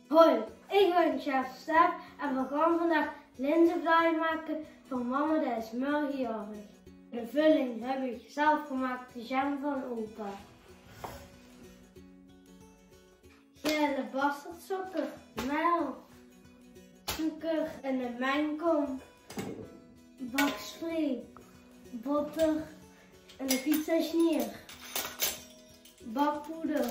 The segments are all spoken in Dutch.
Hoi, ik ben chef Stef en we gaan vandaag linzenvlaai maken van mama, die is morgen jarig. De vulling heb ik zelf gemaakt, de jam van opa. Gele bastardsuiker, meel, suiker in een mengkom, bakspray, boter en een pizzaschnier, bakpoeder,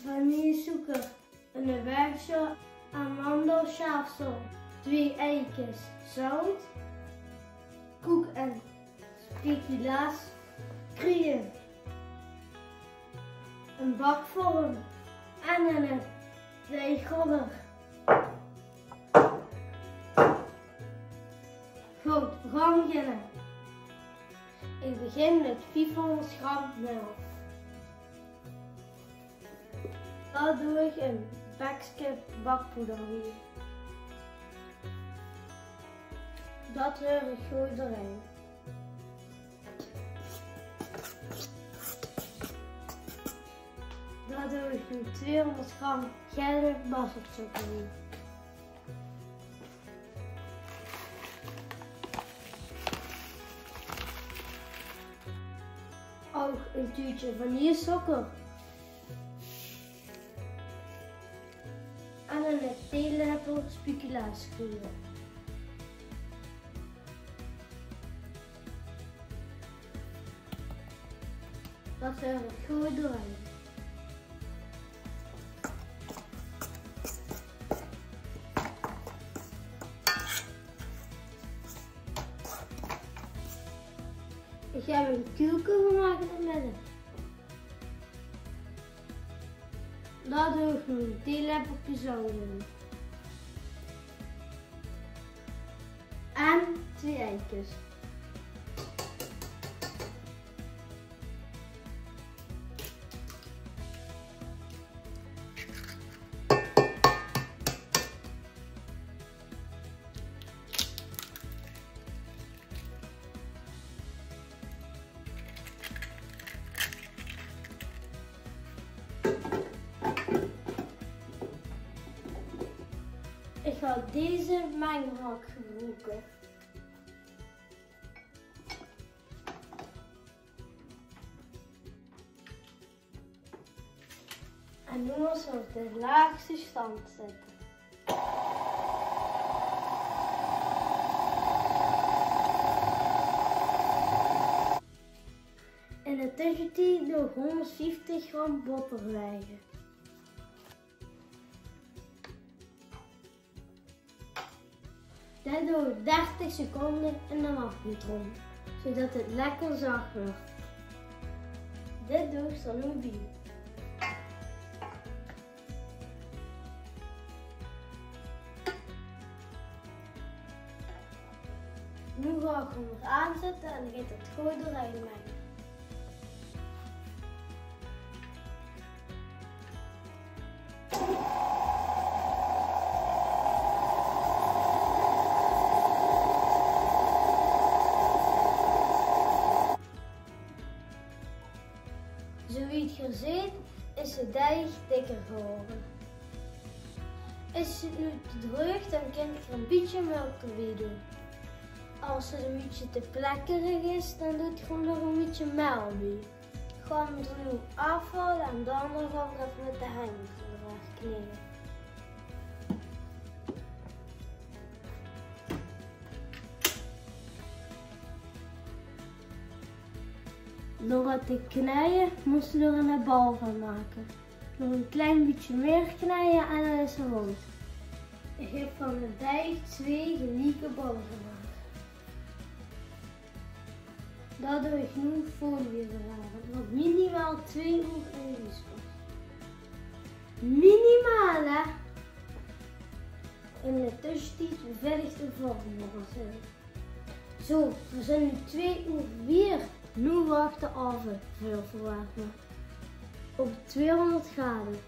vanillesuiker, een werksel, amandelschafsel, 2 eitjes, zout, koek en speculaas, krieën, een bakvorm en een vleesgodder. Goed, we gaan beginnen. Ik begin met 400 gram melk. Dan doe ik een bakje bakpoeder hier. Dat reur ik goed erin. Dan doe ik een 200 gram gele bastardsuiker in. Ook een tuutje vanillesuiker. En een theelepel speculaaskrieën. Dat reur ik goed doorheen. Ik heb een kuilke gemaakt in het midden. Daar doe ik een theelepeltje zout in. En 2 eitjes. Ik ga deze menghak gebruiken. En nu moet ze op de laagste stand zetten. In de tussentijd doe ik 150 gram boter wijgen. Dit doe ik 30 seconden in de magnetron, zodat het lekker zacht wordt. Dit doe ik dan nu bij. Nu ga ik hem weer aanzetten en dan gaat het goed doorheen mengen. Zoals je ziet is de deeg dikker geworden. Is het nu te droog, dan kan ik er een beetje melk erbij doen. Als het een beetje te plekkerig is, dan doe ik gewoon nog een beetje meel bij. Ik ga hem er nu afhalen en dan gaan we even met de hand eraf kneden. Door het te knijden moest je er een bal van maken. Nog een klein beetje meer knijden en dan is het rond. Ik heb van de deeg 2 gelijke ballen gemaakt. Daar doe ik nu folie verlagen, wat minimaal 2 uur in de ijskast. Minimaal hè! In de tussentijd beveiligd de vorm. Zo, we zijn nu 2 uur weer. Nu wacht de oven veel verwarmen. Op 200 graden.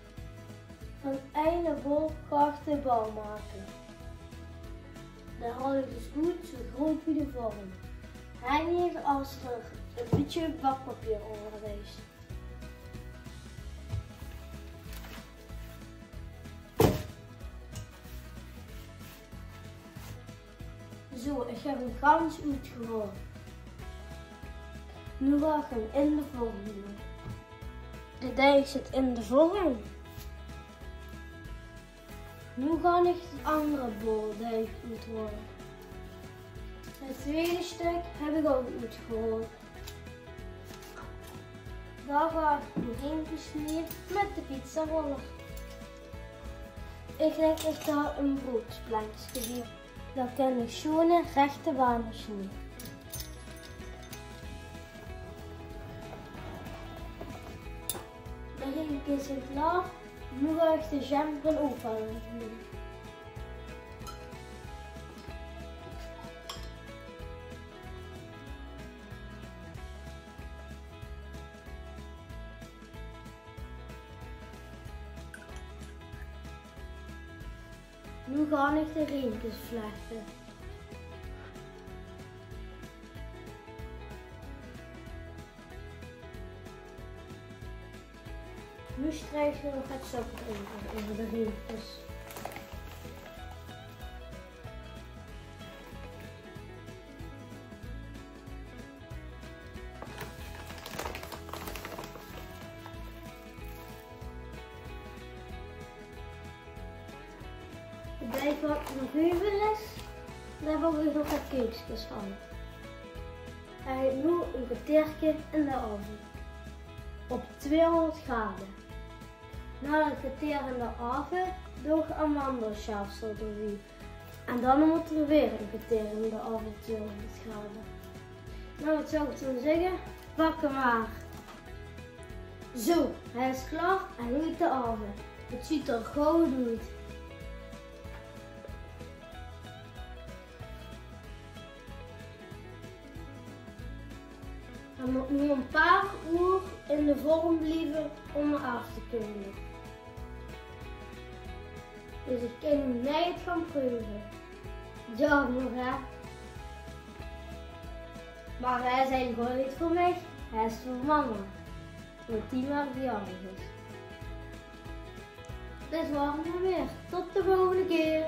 Van einde bol ga ik de bal maken. Dan haal ik dus goed zo groot wie de vorm. Heilig als er een beetje bakpapier onder is. Zo, ik heb hem gans uitgerold. Nu ga ik hem in de vorm doen. De deeg zit in de vorm. Nu ga ik het andere boordeeg uitrollen. Het tweede stuk heb ik ook uitgerold. Daar ga ik doorheen gesmeerd met de pizzaroller. Ik leg er daar een broodplankje in. Dan kan ik schone rechte banen snijden. De ring is klaar. Nu ga ik de jam van oven doen. Nu ga ik de riempjes vlechten. Nu strijf je nog het suiker over de riempjes. De deeg wat nog over is, daar heb ik nog wat keekjes van. En nu een kwartiertje in de oven. Op 200 graden. Na een kwartier in de oven doe ik amandelschafsel erin. En dan moet er weer een kwartier in de oven op 200 graden. Nou, wat zou ik toen zeggen? Pak hem maar. Zo, hij is klaar en nu de oven. Het ziet er goed uit. Hij moet nu een paar uur in de vorm blijven om af te kunnen. Dus ik kan hem niet gaan proeven. Jammer hè. Maar hij is eigenlijk wel niet voor mij. Hij is voor mama. Want die maar verjaardag is. Dit was het maar weer. Tot de volgende keer.